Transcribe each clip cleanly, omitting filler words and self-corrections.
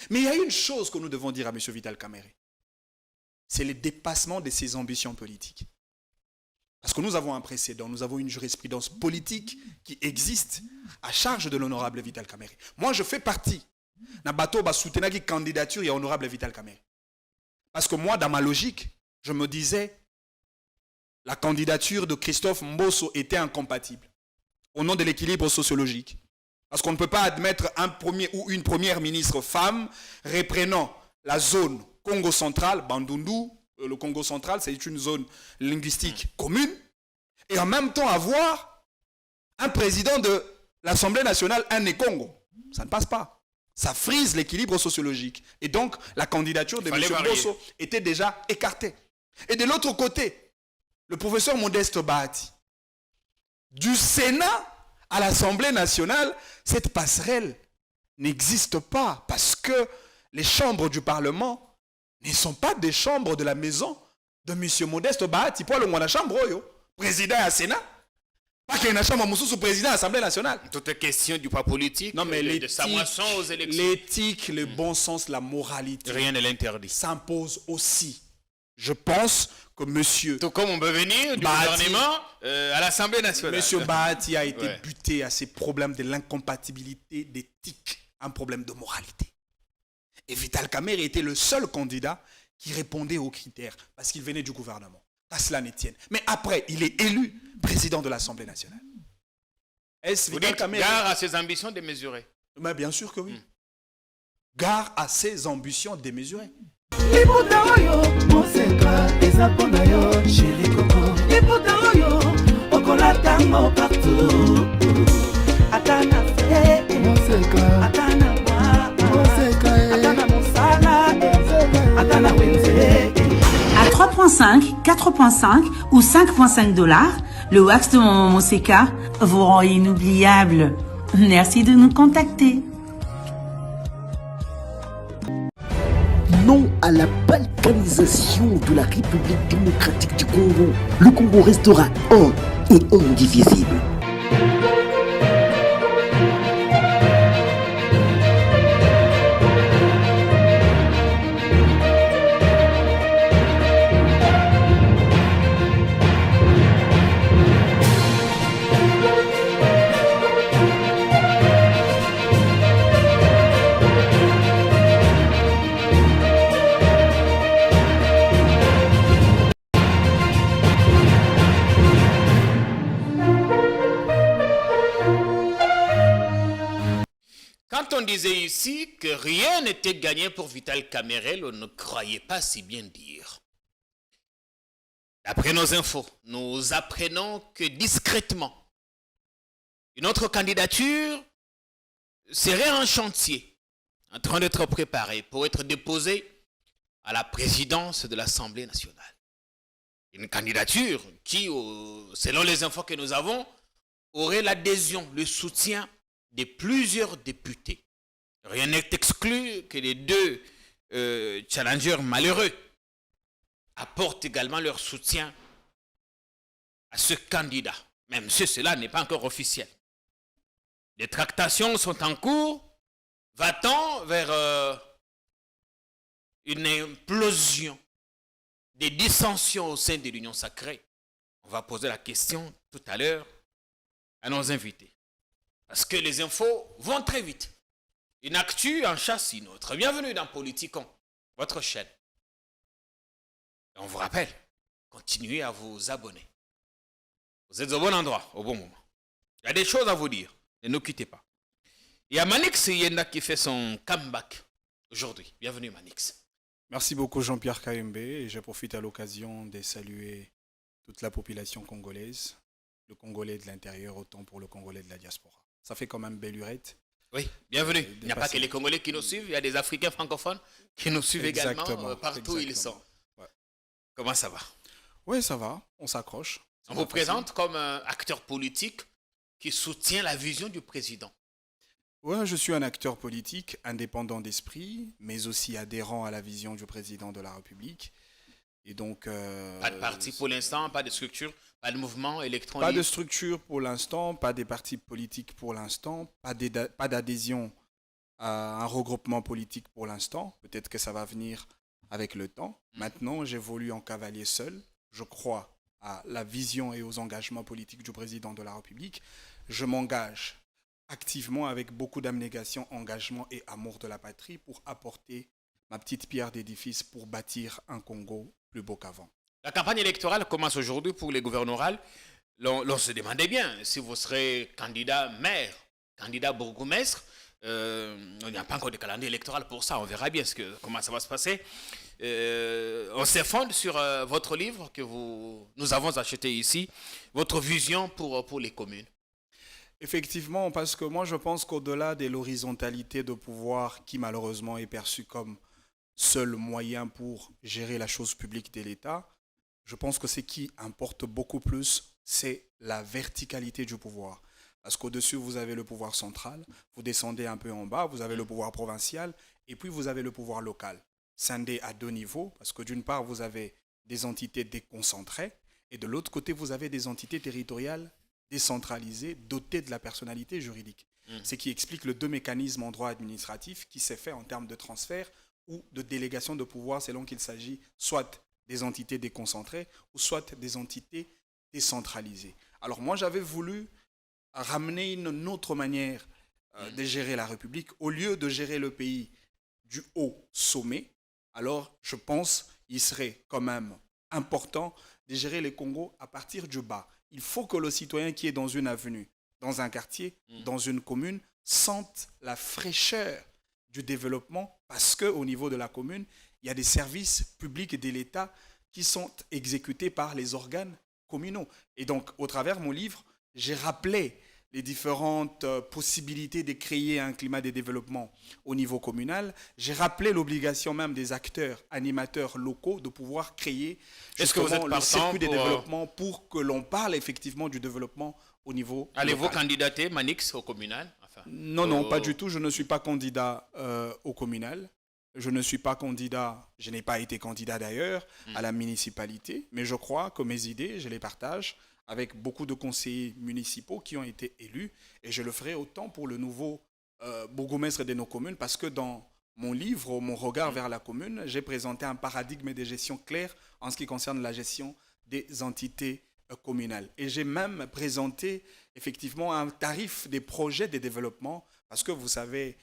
Mais il y a une chose que nous devons dire à M. Vital Kamerhe. C'est le dépassement de ses ambitions politiques. Parce que nous avons un précédent, nous avons une jurisprudence politique qui existe à charge de l'honorable Vital Kamerhe. Moi, je fais partie d'un bateau qui soutient la candidature et honorable Vital Kamerhe. Parce que moi, dans ma logique, je me disais, la candidature de Christophe Mbosso était incompatible au nom de l'équilibre sociologique. Parce qu'on ne peut pas admettre un premier ou une première ministre femme reprenant la zone Congo central, Bandundu. Le Congo central, c'est une zone linguistique commune. Et en même temps avoir un président de l'Assemblée nationale, un Congo. Ça ne passe pas. Ça frise l'équilibre sociologique. Et donc, la candidature de M. Mbosso était déjà écartée. Et de l'autre côté, le professeur Modeste Bahati, du Sénat à l'Assemblée nationale, cette passerelle n'existe pas parce que les chambres du Parlement ne sont pas des chambres de la maison de M. Modeste Bahati. Pour le chambre, président à Sénat, pas qu'il y ait une chambre sous président à l'Assemblée nationale. Toute question du poids politique, non, mais de sa moisson aux élections. L'éthique, le bon sens, la moralité. Rien ne l'interdit. S'impose aussi. Je pense que monsieur... Tout comme on peut venir du gouvernement à l'Assemblée nationale. Monsieur Bahati a été buté à ces problèmes de l'incompatibilité d'éthique, un problème de moralité. Et Vital Kamerhe était le seul candidat qui répondait aux critères parce qu'il venait du gouvernement. À cela ne tienne. Mais après, il est élu président de l'Assemblée nationale. Est-ce Vital Kamerhe gare à ses ambitions démesurées? Mais bien sûr que oui. Gare à ses ambitions démesurées. À 3,5, 4,5 ou 5,5 $, le wax de mon Moseka vous rend inoubliable. Merci de nous contacter. Non à la balkanisation de la République démocratique du Congo. Le Congo restera un et indivisible. Quand on disait ici que rien n'était gagné pour Vital Kamerhe, on ne croyait pas si bien dire. D'après nos infos, nous apprenons que discrètement, une autre candidature serait en chantier, en train d'être préparée pour être déposée à la présidence de l'Assemblée nationale. Une candidature qui, selon les infos que nous avons, aurait l'adhésion, le soutien de plusieurs députés. Rien n'est exclu que les deux challengers malheureux apportent également leur soutien à ce candidat, même si cela n'est pas encore officiel. Les tractations sont en cours. Va-t-on vers une implosion des dissensions au sein de l'Union sacrée? On va poser la question tout à l'heure à nos invités. Parce que les infos vont très vite. Une actu en chasse une autre. Bienvenue dans Politikon, votre chaîne. Et on vous rappelle, continuez à vous abonner. Vous êtes au bon endroit, au bon moment. Il y a des choses à vous dire. Ne nous quittez pas. Il y a Manix Yenda qui fait son comeback aujourd'hui. Bienvenue Manix. Merci beaucoup Jean-Pierre KMB. Et je profite à l'occasion de saluer toute la population congolaise, le Congolais de l'intérieur autant pour le Congolais de la diaspora. Ça fait quand même belle lurette. Oui, bienvenue. Il n'y a pas que les Congolais qui nous suivent, il y a des Africains francophones qui nous suivent également partout où ils sont. Ouais. Comment ça va? Oui, ça va, on s'accroche. On vous présente comme un acteur politique qui soutient la vision du président. Oui, je suis un acteur politique indépendant d'esprit, mais aussi adhérent à la vision du président de la République. Et donc, pas de parti pour l'instant, pas de structure, pas de mouvement électronique. Pas de structure pour l'instant, pas des partis politiques pour l'instant, pas d'adhésion un regroupement politique pour l'instant. Peut-être que ça va venir avec le temps. Maintenant, j'évolue en cavalier seul. Je crois à la vision et aux engagements politiques du président de la République. Je m'engage activement avec beaucoup d'abnégation, engagement et amour de la patrie pour apporter ma petite pierre d'édifice pour bâtir un Congo plus beau qu'avant. La campagne électorale commence aujourd'hui pour les gouverneurales. L'on se demandait bien si vous serez candidat maire, candidat bourgmestre. Il n'y a pas encore de calendrier électoral pour ça. On verra bien comment ça va se passer. On s'effondre sur votre livre que nous avons acheté ici, votre vision pour les communes. Effectivement, parce que moi je pense qu'au-delà de l'horizontalité de pouvoir qui malheureusement est perçue comme seul moyen pour gérer la chose publique de l'État, je pense que ce qui importe beaucoup plus, c'est la verticalité du pouvoir. Parce qu'au-dessus, vous avez le pouvoir central, vous descendez un peu en bas, vous avez le pouvoir provincial, et puis vous avez le pouvoir local. Scindé à deux niveaux, parce que d'une part, vous avez des entités déconcentrées, et de l'autre côté, vous avez des entités territoriales décentralisées, dotées de la personnalité juridique. Ce qui explique le deux mécanismes en droit administratif qui s'est fait en termes de transfert ou de délégation de pouvoir selon qu'il s'agit soit des entités déconcentrées ou soit des entités décentralisées. Alors moi, j'avais voulu ramener une autre manière de gérer la République. Au lieu de gérer le pays du haut sommet, alors je pense qu'il serait quand même important de gérer les Congos à partir du bas. Il faut que le citoyen qui est dans une avenue, dans un quartier, dans une commune, sente la fraîcheur du développement parce qu'au niveau de la commune, il y a des services publics de l'État qui sont exécutés par les organes communaux. Et donc, au travers de mon livre, j'ai rappelé les différentes possibilités de créer un climat de développement au niveau communal. J'ai rappelé l'obligation même des acteurs, animateurs locaux de pouvoir créer justement le circuit de développement pour que l'on parle effectivement du développement au niveau Allez-vous local. candidater, Manix, au communal? Non, pas du tout. Je ne suis pas candidat au communal. Je ne suis pas candidat, je n'ai pas été candidat d'ailleurs à la municipalité, mais je crois que mes idées, je les partage avec beaucoup de conseillers municipaux qui ont été élus et je le ferai autant pour le nouveau bourgmestre de nos communes parce que dans mon livre, Mon regard vers la commune, j'ai présenté un paradigme de gestion clair en ce qui concerne la gestion des entités communales. Et j'ai même présenté effectivement un tarif des projets de développement parce que vous savez,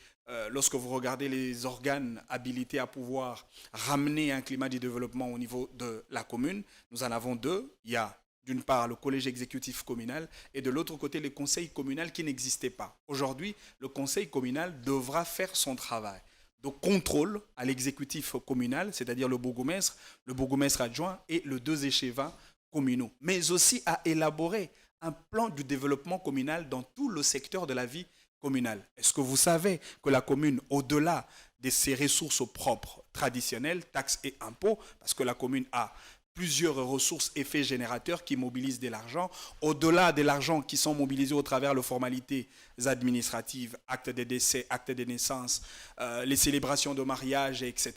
lorsque vous regardez les organes habilités à pouvoir ramener un climat de développement au niveau de la commune, nous en avons deux. Il y a d'une part le collège exécutif communal et de l'autre côté le conseil communal qui n'existait pas. Aujourd'hui, le conseil communal devra faire son travail de contrôle à l'exécutif communal, c'est-à-dire le bourgmestre adjoint et le deux échevins communaux, mais aussi à élaborer un plan du développement communal dans tout le secteur de la vie communale. Est-ce que vous savez que la commune, au-delà de ses ressources propres traditionnelles, taxes et impôts, parce que la commune a plusieurs ressources, effets générateurs qui mobilisent de l'argent, au-delà de l'argent qui sont mobilisés au travers de formalités administratives, actes de décès, actes de naissance, les célébrations de mariage, etc.,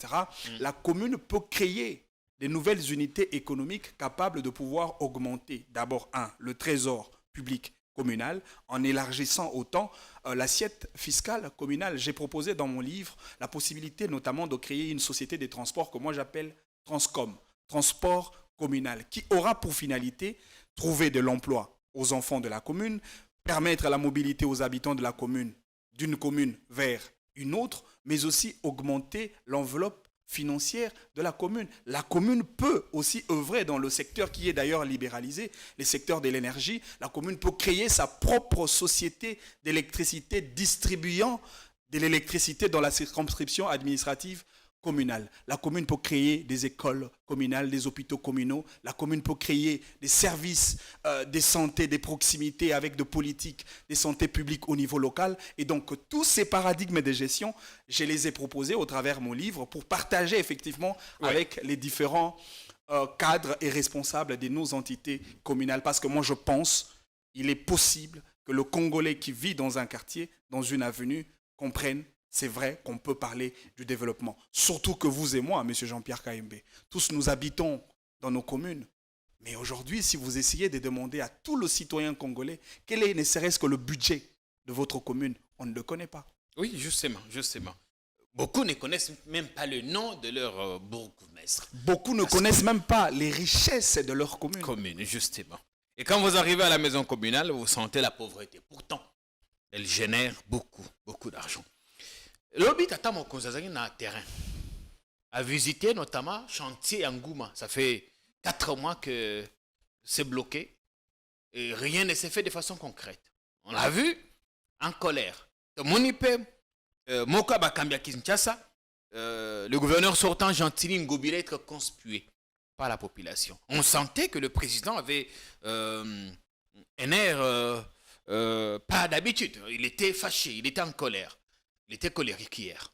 la commune peut créer de nouvelles unités économiques capables de pouvoir augmenter d'abord, le trésor public communal en élargissant autant l'assiette fiscale communale. J'ai proposé dans mon livre la possibilité notamment de créer une société de transport que moi j'appelle Transcom, transport communal, qui aura pour finalité trouver de l'emploi aux enfants de la commune, permettre la mobilité aux habitants de la commune, d'une commune vers une autre, mais aussi augmenter l'enveloppe financière de la commune. La commune peut aussi œuvrer dans le secteur qui est d'ailleurs libéralisé, le secteur de l'énergie. La commune peut créer sa propre société d'électricité distribuant de l'électricité dans la circonscription administrative communale. La commune peut créer des écoles communales, des hôpitaux communaux. La commune peut créer des services de santé, des proximités avec de politiques de santé publique au niveau local. Et donc, tous ces paradigmes de gestion, je les ai proposés au travers de mon livre pour partager effectivement avec les différents cadres et responsables de nos entités communales. Parce que moi, je pense qu'il est possible que le Congolais qui vit dans un quartier, dans une avenue, comprenne. C'est vrai qu'on peut parler du développement. Surtout que vous et moi, M. Jean-Pierre Kayembe, tous nous habitons dans nos communes. Mais aujourd'hui, si vous essayez de demander à tout le citoyen congolais quel est ne serait-ce que le budget de votre commune, on ne le connaît pas. Oui, justement. Beaucoup ne connaissent même pas le nom de leur bourgmestre. Beaucoup ne connaissent même pas les richesses de leur commune. Commune, justement. Et quand vous arrivez à la maison communale, vous sentez la pauvreté. Pourtant, elle génère beaucoup d'argent. L'obit tata mokonzazaki na terrain a visité notamment chantier Angouma. Ça fait 4 mois que c'est bloqué et rien ne s'est fait de façon concrète. On l'a vu en colère. Monipe Moka Bakambia Kinshasa, le gouverneur sortant Gentili Ngobila être conspué par la population. On sentait que le président avait un air pas d'habitude. Il était fâché, il était en colère. Il était colérique hier.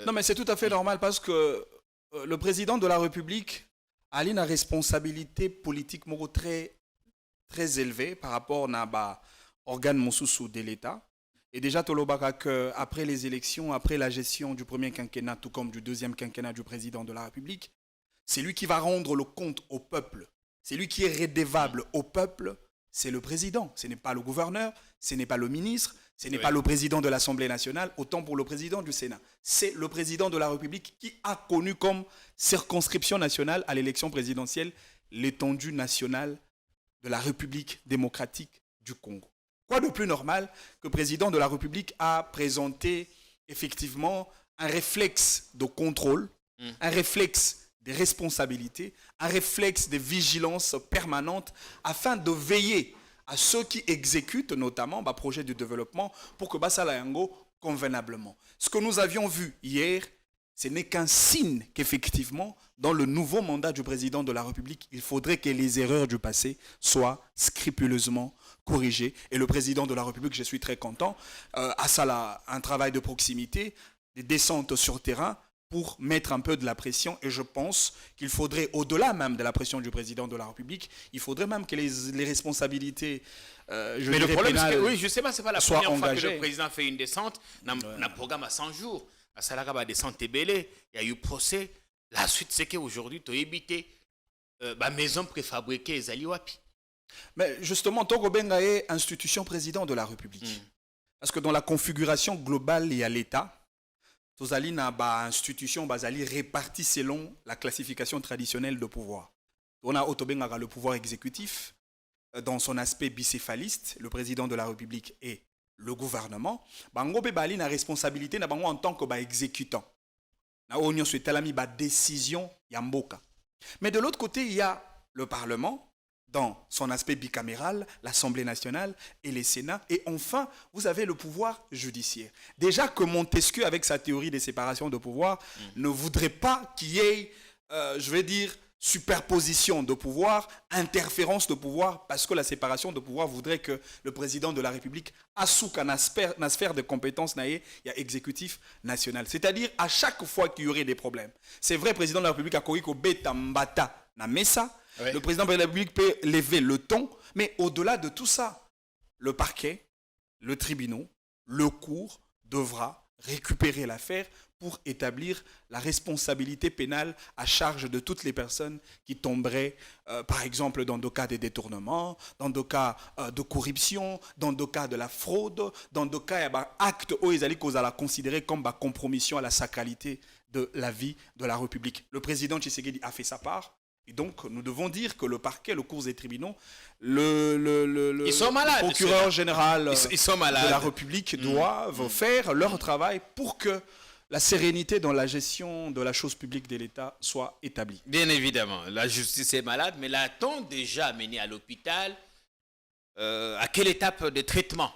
Non, mais c'est tout à fait normal parce que le président de la République a une responsabilité politique très, très élevée par rapport à l'organe Mosusu de l'État. Et déjà, Tolobaka, après les élections, après la gestion du premier quinquennat, tout comme du deuxième quinquennat du président de la République, c'est lui qui va rendre le compte au peuple. C'est lui qui est redevable au peuple. C'est le président. Ce n'est pas le gouverneur, ce n'est pas le ministre, ce n'est pas le président de l'Assemblée nationale, autant pour le président du Sénat. C'est le président de la République qui a connu comme circonscription nationale à l'élection présidentielle l'étendue nationale de la République démocratique du Congo. Quoi de plus normal que le président de la République a présenté effectivement un réflexe de contrôle, un réflexe de responsabilité, un réflexe de vigilance permanente afin de veiller à ceux qui exécutent notamment le projet de développement pour que Basala Yango convenablement. Ce que nous avions vu hier, ce n'est qu'un signe qu'effectivement, dans le nouveau mandat du président de la République, il faudrait que les erreurs du passé soient scrupuleusement corrigées. Et le président de la République, je suis très content, a ça un travail de proximité, des descentes sur terrain pour mettre un peu de la pression. Et je pense qu'il faudrait, au-delà même de la pression du président de la République, il faudrait même que les responsabilités mais le problème, c'est que, oui, je sais pas, c'est pas la première engagées. fois que le président fait une descente, dans un programme à 100 jours. À Salaka, descente Tébélé, il y a eu procès. La suite, c'est qu'aujourd'hui, tu as évité la maison préfabriquée, Ezali Wapi. Mais justement, Togo Benga est institution président de la République. Parce que dans la configuration globale, il y a l'État. Tozali na institution basali répartie selon la classification traditionnelle de pouvoir. On a Otobenga le pouvoir exécutif dans son aspect bicéphaliste, le président de la République et le gouvernement. Bango be bali na responsabilité na bango en tant que exécutant. Na onyo suetalami ba décision yamboka. Mais de l'autre côté, il y a le Parlement dans son aspect bicaméral, l'Assemblée nationale et les Sénats. Et enfin, vous avez le pouvoir judiciaire. Déjà que Montesquieu, avec sa théorie des séparations de pouvoir, ne voudrait pas qu'il y ait, superposition de pouvoir, interférence de pouvoir, parce que la séparation de pouvoir voudrait que le président de la République assouk un sphère de compétences, il y a exécutif national. C'est-à-dire, à chaque fois qu'il y aurait des problèmes. C'est vrai, le président de la République a Koriko Betambata na Mesa. Ouais. Le président de la République peut lever le ton, mais au-delà de tout ça, le parquet, le tribunal, le cour devra récupérer l'affaire pour établir la responsabilité pénale à charge de toutes les personnes qui tomberaient, par exemple, dans des cas de détournement, dans des cas de corruption, dans des cas de la fraude, dans des cas d'actes où ils allaient considérer comme compromission à la sacralité de la vie de la République. Le président Tshisekedi a fait sa part. Et donc, nous devons dire que le parquet, le cours des tribunaux, ils sont malades, le procureur général ils sont malades. de la République doivent faire leur travail pour que la sérénité dans la gestion de la chose publique de l'État soit établie. Bien évidemment, la justice est malade, mais l'a-t-on déjà amené à l'hôpital? À quelle étape de traitement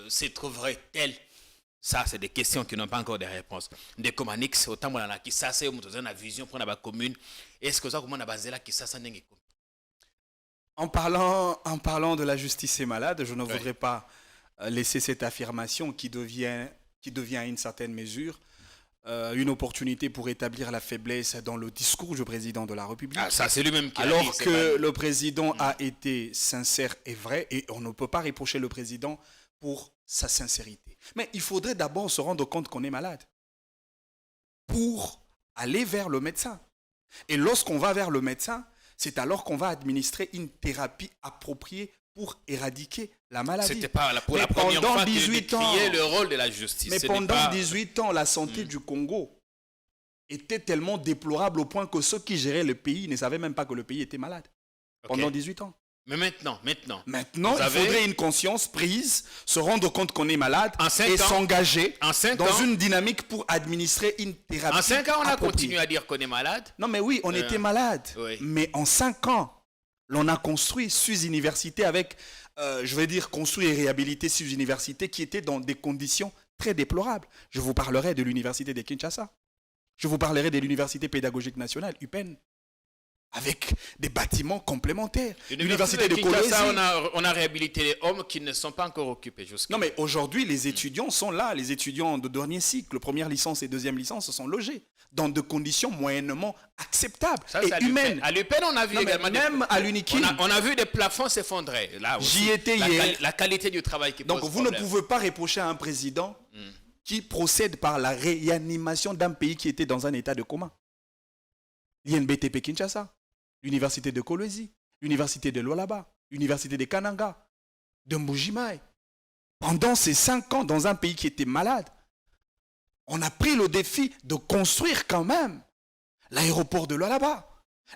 se trouverait-elle? Ça, c'est des questions qui n'ont pas encore de réponses. Des commanix, autant qu'on a qui ça, c'est une vision pour la commune. Est-ce que ça, comment on a basé là, qui ça, en parlant de la justice est malade, je ne voudrais pas laisser cette affirmation qui devient à une certaine mesure une opportunité pour établir la faiblesse dans le discours du président de la République. Ah, ça, c'est lui-même qui alors que le président a été sincère et vrai, et on ne peut pas reprocher le président pour sa sincérité. Mais il faudrait d'abord se rendre compte qu'on est malade pour aller vers le médecin. Et lorsqu'on va vers le médecin, c'est alors qu'on va administrer une thérapie appropriée pour éradiquer la maladie. C'était pas pour Mais la première pendant fois qu'il 18 ans, décriait le rôle de la justice. mais Ce n'est pendant pas- 18 ans, la santé du Congo était tellement déplorable au point que ceux qui géraient le pays ne savaient même pas que le pays était malade. Ok. Pendant 18 ans. Mais maintenant. Maintenant, Vous il avez- faudrait une conscience prise, se rendre compte qu'on est malade En 5 et ans- s'engager en 5 dans ans- une dynamique pour administrer une thérapie. En 5 ans, on a appropriée. continué à dire qu'on est malade. Non, mais oui, on était malade. oui. Mais en 5 ans, l'on a construit SUS Université avec, je vais dire, construit et réhabilité SUS Université qui était dans des conditions très déplorables. Je vous parlerai de l'Université de Kinshasa. Je vous parlerai de l'Université pédagogique nationale, UPEN, avec des bâtiments complémentaires. L'Université de Kolwezi. on a réhabilité les hommes qui ne sont pas encore occupés jusqu'à. Non, mais aujourd'hui, les étudiants sont là. Les étudiants de dernier cycle, première licence et deuxième licence, sont logés dans des conditions moyennement acceptables Ça, et c'est à l'UPEN. humaines. À l'UPEN, on a vu Non, mais également même à l'UNIKIL. on a vu des plafonds s'effondrer. Là aussi, J'y étais la hier. la qualité du travail qui Donc pose vous ne problème. pouvez pas reprocher à un président qui procède par la réanimation d'un pays qui était dans un état de coma. L'INBTP Kinshasa, l'université de Kolwezi, l'université de Lualaba, l'université de Kananga, de Mbujimaï. Pendant ces 5 ans, dans un pays qui était malade, on a pris le défi de construire quand même l'aéroport de Lualaba,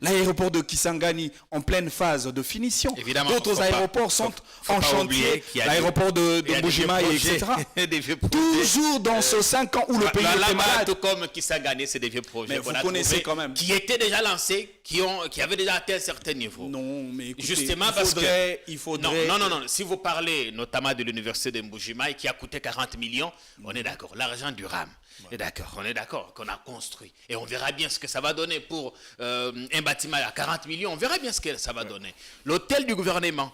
l'aéroport de Kisangani en pleine phase de finition. Évidemment, D'autres faut pas- aéroports sont faut en pas chantier, oublier qu'il y a l'aéroport de Il y a des Mbujimaï, vieux etc. projets, des vieux projets. Toujours dans ce 5 ans où le pays était Là-bas, malade. tout comme qui s'est gagné, c'est des vieux projets. Mais vous qu'on a connaissez trouvés, quand même. Qui étaient déjà lancés, qui avaient déjà atteint un certain niveau. Non, mais écoutez, Justement parce que il faudrait... Non. Si vous parlez notamment de l'université de Mbujimaï qui a coûté 40 millions, on est d'accord. L'argent du RAM. On est d'accord qu'on a construit. Et on verra bien ce que ça va donner pour un bâtiment à 40 millions. On verra bien ce que ça va donner. L'hôtel du gouvernement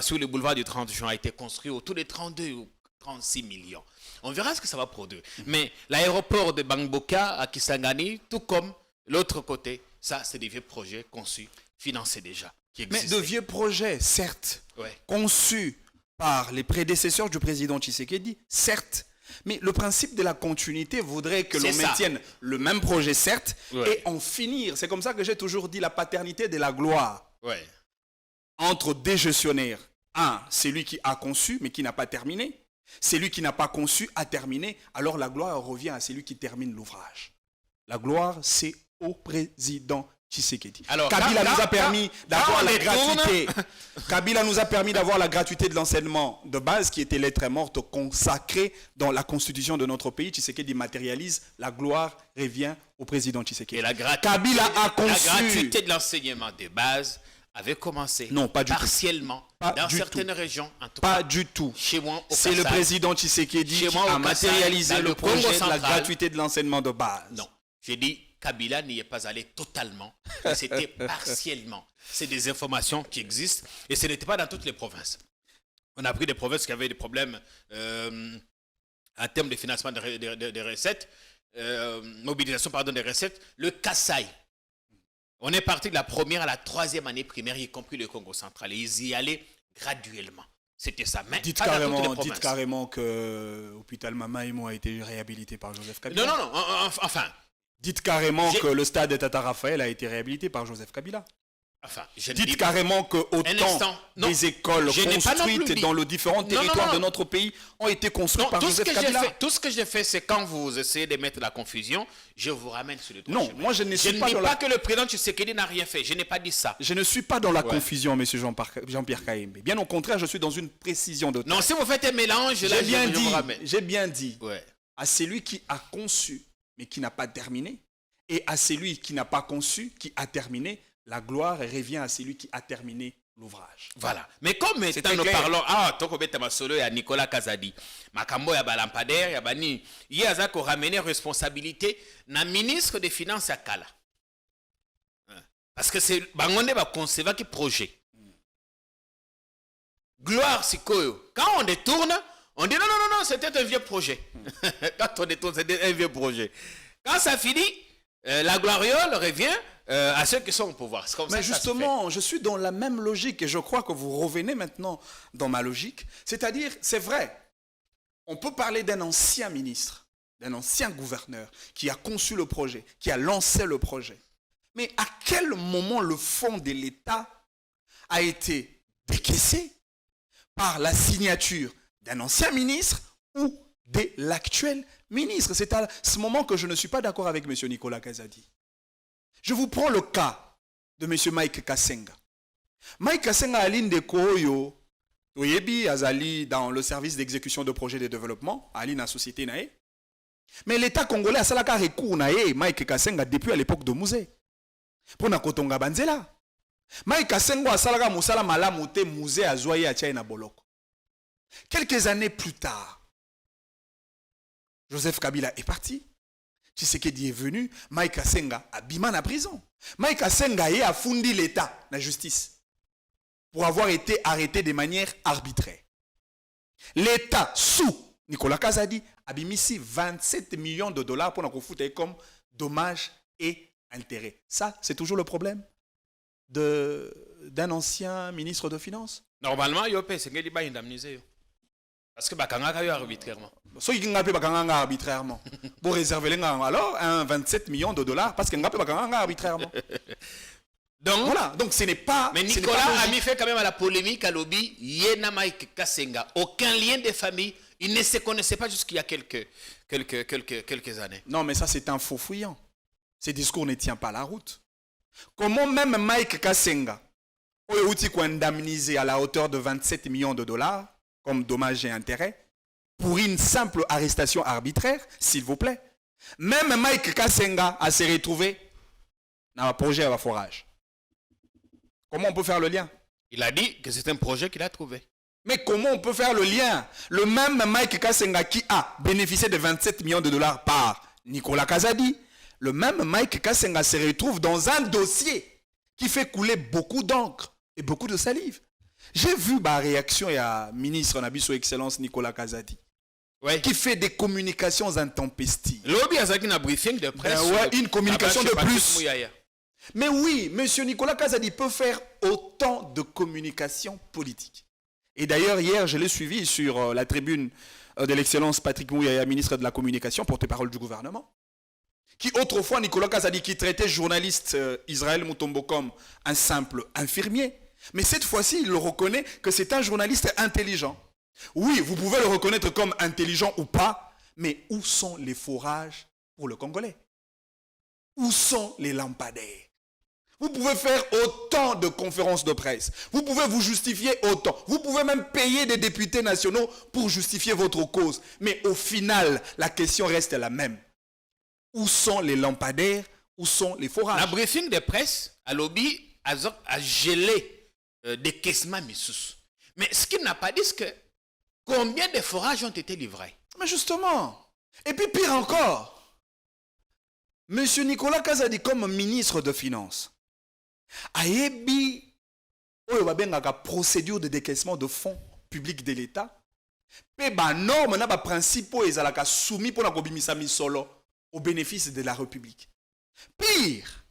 sur le boulevard du 30 juin a été construit autour de 32 ou 36 millions. On verra ce que ça va produire. Mais l'aéroport de Bangboka à Kisangani, tout comme l'autre côté, ça, c'est des vieux projets conçus, financés déjà. Qui Mais existaient. de vieux projets, certes, Ouais. conçus par les prédécesseurs du président Tshisekedi, certes. Mais le principe de la continuité voudrait que l'on C'est ça. maintienne le même projet, certes, Ouais. et en finir. C'est comme ça que j'ai toujours dit la paternité de la gloire Ouais. entre des gestionnaires. Un, c'est lui qui a conçu, mais qui n'a pas terminé. C'est lui qui n'a pas conçu, a terminé. Alors la gloire revient à celui qui termine l'ouvrage. La gloire, c'est au président Tshisekedi. Alors, Kabila là- nous a permis d'avoir on la détourne. gratuité. Kabila nous a permis d'avoir la gratuité de l'enseignement de base qui était lettre morte consacrée dans la constitution de notre pays. Tshisekedi matérialise, la gloire revient au président Tshisekedi. Et la gratuité, Kabila a conçu. la gratuité de l'enseignement de base avait commencé Non, pas du tout. partiellement Pas dans du certaines tout. régions, en tout Pas cas du tout. chez moi au C'est le Kassai. président Tshisekedi Chez qui moi, au a Kassai, matérialisé dans le le Congo projet de la central. gratuité de l'enseignement de base. Non, j'ai dit Kabila n'y est pas allé totalement, mais c'était partiellement. C'est des informations qui existent et ce n'était pas dans toutes les provinces. On a pris des provinces qui avaient des problèmes en termes de financement des recettes, mobilisation pardon, des recettes. Le Kassai, on est parti de la première à la 3e année primaire, y compris le Congo central, et ils y allaient graduellement. C'était ça, mais Dites pas dans toutes les carrément, provinces. dites carrément que l'hôpital Mamaïmo a été réhabilité par Joseph Kabila. Non, enfin, Dites carrément J'ai- que le stade de Tata Raphaël a été réhabilité par Joseph Kabila. je ne Dites dis- carrément que Un autant instant. Non. des écoles Je n'ai pas non plus construites dit. dans les différents Non, territoires non. de notre pays ont été construites Non, par tout ce, Joseph que j'ai Kabila. fait, tout ce que j'ai fait, c'est quand vous essayez de mettre la confusion, je vous ramène sur le droit Non, chemin. moi je ne Je suis ne pas dis dans pas la... que le président Tshisekedi n'a rien fait. Je n'ai pas dit ça. Je ne suis pas dans la Ouais. confusion, monsieur Jean-Pierre Kaïmbe. Bien au contraire, je suis dans une précision de Non, si vous faites un mélange, là, je vous ramène. J'ai bien dit Ouais. à celui qui a conçu, mais qui n'a pas terminé, et à celui qui n'a pas conçu, qui a terminé, la gloire revient à celui qui a terminé l'ouvrage. Voilà. Mais comme maintenant très nous clair. parlons, Tokobeta Masolo et Nicolas Kazadi, Makambo ya balampadaire, ya bani, yaza ko ramener responsabilité na ministre des Finances à Kala. Parce que c'est bangonde va concevoir qui projet. Gloire Sikoyo. Quand on détourne, on dit non, c'était un vieux projet. Quand on détourne, c'était un vieux projet. Quand ça finit, la gloriole revient à ceux qui sont au pouvoir. C'est comme Mais ça que ça se fait. justement, je suis dans la même logique et je crois que vous revenez maintenant dans ma logique. C'est-à-dire, c'est vrai, on peut parler d'un ancien ministre, d'un ancien gouverneur qui a conçu le projet, qui a lancé le projet. Mais à quel moment le fonds de l'État a été décaissé par la signature d'un ancien ministre ou de l'actuel ministre. C'est à ce moment que je ne suis pas d'accord avec M. Nicolas Kazadi. Je vous prends le cas de M. Mike Kassenga. Mike Kassenga Aline de Koyo, Toyebi Azali dans le service d'exécution de projets de développement, Aline la société Nae. Mais l'État congolais a salaka recours Nae, Mike Kassenga depuis à l'époque de Mouzé. Pour na kotonga banzela. Mike Kassenga a salaka musala malamu te Mouzé a zoye a Tchaïna Boloko. Quelques années plus tard, Joseph Kabila est parti. Tshisekedi est venu. Mike Kassenga a biman en prison. Mike Kassenga a fondé l'État, la justice, pour avoir été arrêté de manière arbitraire. L'État, sous Nicolas Kazadi, a bimisi 27 millions de dollars pour nous foutre comme dommages et intérêts. Ça, c'est toujours le problème d'un ancien ministre de Finances. Normalement, il y a pas indemnisé. Parce que bakanga yo arbitrairement. So il ngapé bakanga arbitrairement. Pour réserver les gens alors 27 millions de dollars parce que ngapé bakanga arbitrairement. Donc voilà, donc ce n'est pas. Mais Nicolas a mis fait quand même à la polémique à lobby Yena Mike Kassenga. Aucun lien de famille, il ne se connaissait pas jusqu'il y a quelques années. Non, mais ça c'est un faux fouillant. Ces discours ne tiennent pas la route. Comment même Mike Kassenga est indemnisé à la hauteur de 27 millions de dollars comme dommages et intérêts, pour une simple arrestation arbitraire, s'il vous plaît. Même Mike Kassenga a se retrouvé dans un projet à forage. Comment on peut faire le lien? Il a dit que c'est un projet qu'il a trouvé. Mais comment on peut faire le lien? Le même Mike Kassenga qui a bénéficié de 27 millions de dollars par Nicolas Kazadi, le même Mike Kassenga se retrouve dans un dossier qui fait couler beaucoup d'encre et beaucoup de salive. J'ai vu ma réaction à ministre Nabiso Excellence Nicolas Kazadi, ouais, qui fait des communications intempestives. Lobby a un briefing de presse. Une communication de plus. Mais oui, monsieur Nicolas Kazadi peut faire autant de communication politique. Et d'ailleurs, hier, je l'ai suivi sur la tribune de l'excellence Patrick Mouyaya, ministre de la Communication, porte-parole du gouvernement, qui autrefois, Nicolas Kazadi, qui traitait journaliste Israël Mutombo comme un simple infirmier. Mais cette fois-ci, il le reconnaît que c'est un journaliste intelligent. Oui, vous pouvez le reconnaître comme intelligent ou pas, mais où sont les forages pour le Congolais? Où sont les lampadaires? Vous pouvez faire autant de conférences de presse. Vous pouvez vous justifier autant. Vous pouvez même payer des députés nationaux pour justifier votre cause. Mais au final, la question reste la même. Où sont les lampadaires? Où sont les forages? La briefing de presse, à lobby, a gelé des caissements missous. Mais ce qu'il n'a pas dit, c'est que combien de forages ont été livrés? Mais justement. Et puis pire encore, M. Nicolas Kazadi, comme ministre de Finances, a émis la procédure de décaissement de fonds publics de l'État. Et les normes, les principes sont soumis pour la solo au bénéfice de la République. Pire,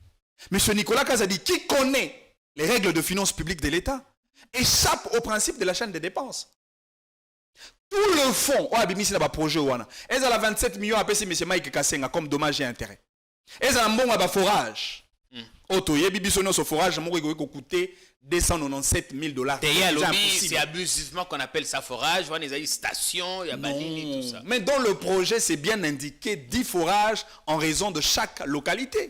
M. Nicolas Kazadi, qui connaît les règles de finances publiques de l'État, échappe au principe de la chaîne des dépenses. Tout le fonds, projet, ils ont 27 millions à payer M. Mike Kassenga comme dommage et intérêt. Ils ont un bon forage. Auto, ce forage a coûté 297 000 dollars. C'est abusivement qu'on appelle ça forage. Il y a des stations, il y a Balini, tout ça. Mais dans le projet, c'est bien indiqué 10 forages en raison de chaque localité.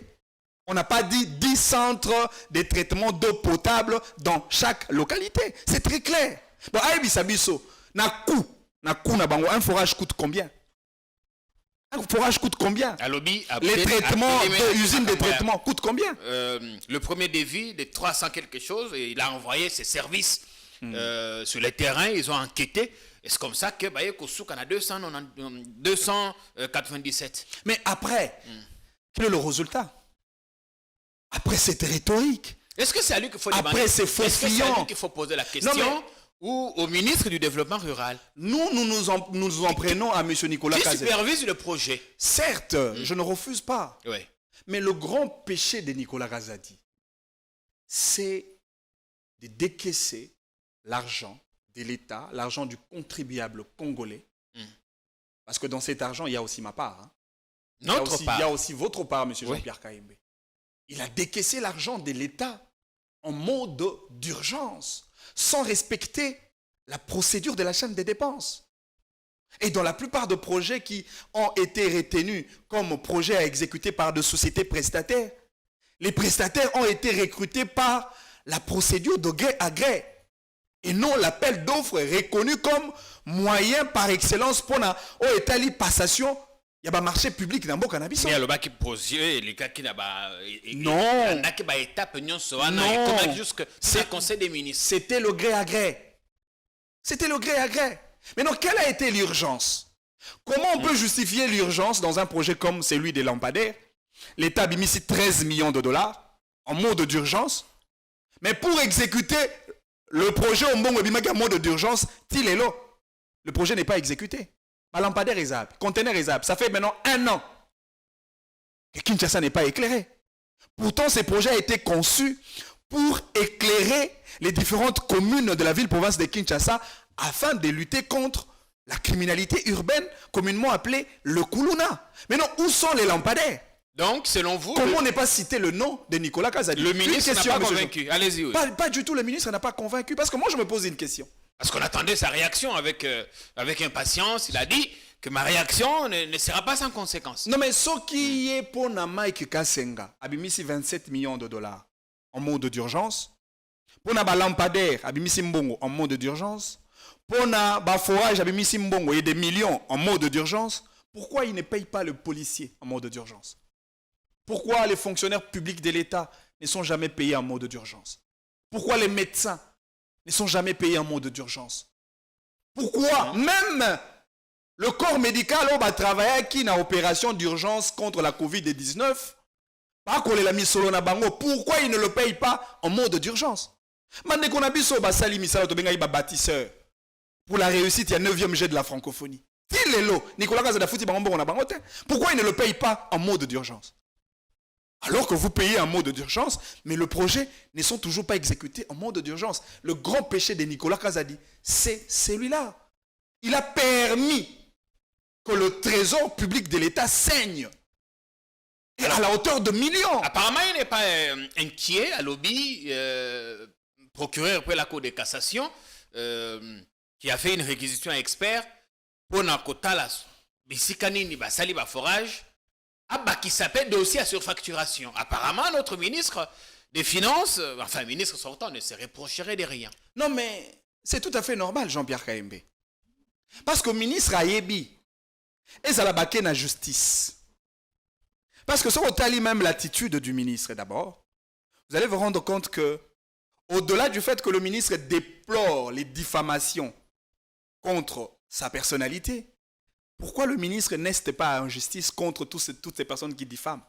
On n'a pas dit 10 centres de traitement d'eau potable dans chaque localité. C'est très clair. Donc, un forage coûte combien? Un forage coûte combien? Les traitements, l'usine de traitement coûte combien? Le premier devis de 300 quelque chose, et il a envoyé ses services sur le terrain, ils ont enquêté. Et c'est comme ça que Kosouk en a 297. Mais après, quel est le résultat? Après cette rhétorique. Est-ce que c'est à lui qu'il faut demander? Après ces faux Est-ce que c'est à lui qu'il faut poser la question? Ou au ministre du Développement Rural? Nous en prenons à M. Nicolas Kazadi. Qui supervise le projet? Certes, je ne refuse pas. Oui. Mais le grand péché de Nicolas Kazadi, c'est de décaisser l'argent de l'État, l'argent du contribuable congolais. Parce que dans cet argent, il y a aussi ma part. Notre part. Il y a aussi votre part, M. Jean-Pierre Kaïmbé. Il a décaissé l'argent de l'État en mode d'urgence, sans respecter la procédure de la chaîne des dépenses. Et dans la plupart des projets qui ont été retenus comme projets à exécuter par des sociétés prestataires, les prestataires ont été recrutés par la procédure de gré à gré et non l'appel d'offres reconnu comme moyen par excellence pour la passation. Il y a un marché public dans le cannabis. Mais alors, qui pose les cas qui n'a pas. Non. Il y a une étape, non. C'est le Conseil des ministres. C'était le gré à gré. C'était le gré à gré. Maintenant, quelle a été l'urgence? Comment on peut justifier l'urgence dans un projet comme celui des lampadaires? L'État a mis ici 13 millions de dollars en mode d'urgence. Mais pour exécuter le projet en mode d'urgence, le projet n'est pas exécuté. Ma lampadaire est ZAP, conteneur est ZAP. Ça fait maintenant 1 an que Kinshasa n'est pas éclairé. Pourtant, ce projet a été conçu pour éclairer les différentes communes de la ville-province de Kinshasa afin de lutter contre la criminalité urbaine communément appelée le Kuluna. Maintenant, où sont les lampadaires? Donc, selon vous... Comment on n'est pas cité le nom de Nicolas Kazadi? Le ministre n'a pas convaincu. Allez-y. Oui. Pas du tout, le ministre n'a pas convaincu. Parce que moi, je me pose une question. Parce qu'on attendait sa réaction avec impatience. Il a dit que ma réaction ne sera pas sans conséquence. Non, mais ce qui est pour Mike Kassenga, Abimisi 27 millions de dollars en mode d'urgence. Pour na lampadaire, Abimisi Mbongo en mode d'urgence. Pour na forage, Abimisi Mbongo et des millions en mode d'urgence. Pourquoi ils ne payent pas le policier en mode d'urgence? Pourquoi les fonctionnaires publics de l'État ne sont jamais payés en mode d'urgence? Pourquoi les médecins ne sont jamais payés en mode d'urgence? Pourquoi même le corps médical va travailler qui n'a opération d'urgence contre la Covid-19? Pourquoi ils ne le payent pas en mode d'urgence? Pour la réussite, il y a 9e jet de la francophonie. Pourquoi ils ne le payent pas en mode d'urgence? Alors que vous payez en mode d'urgence, mais le projet ne sont toujours pas exécutés en mode d'urgence. Le grand péché de Nicolas Kazadi, c'est celui-là. Il a permis que le trésor public de l'État saigne. Et à la hauteur de millions. Apparemment, il n'est pas inquiet à lobby, procureur pour la Cour de cassation, qui a fait une réquisition expert pour Nakotalas. Bisikanini, Basali, Forage. Qui s'appelle dossier à surfacturation. Apparemment, notre ministre des Finances, enfin, ministre sortant, ne se reprocherait de rien. Non, mais c'est tout à fait normal, Jean-Pierre Kaembe. Parce que le ministre a ébi, et ça l'a baqué la justice. Parce que si on talit même l'attitude du ministre d'abord, vous allez vous rendre compte que, au-delà du fait que le ministre déplore les diffamations contre sa personnalité, pourquoi le ministre n'est pas en justice contre toutes ces personnes qui diffament?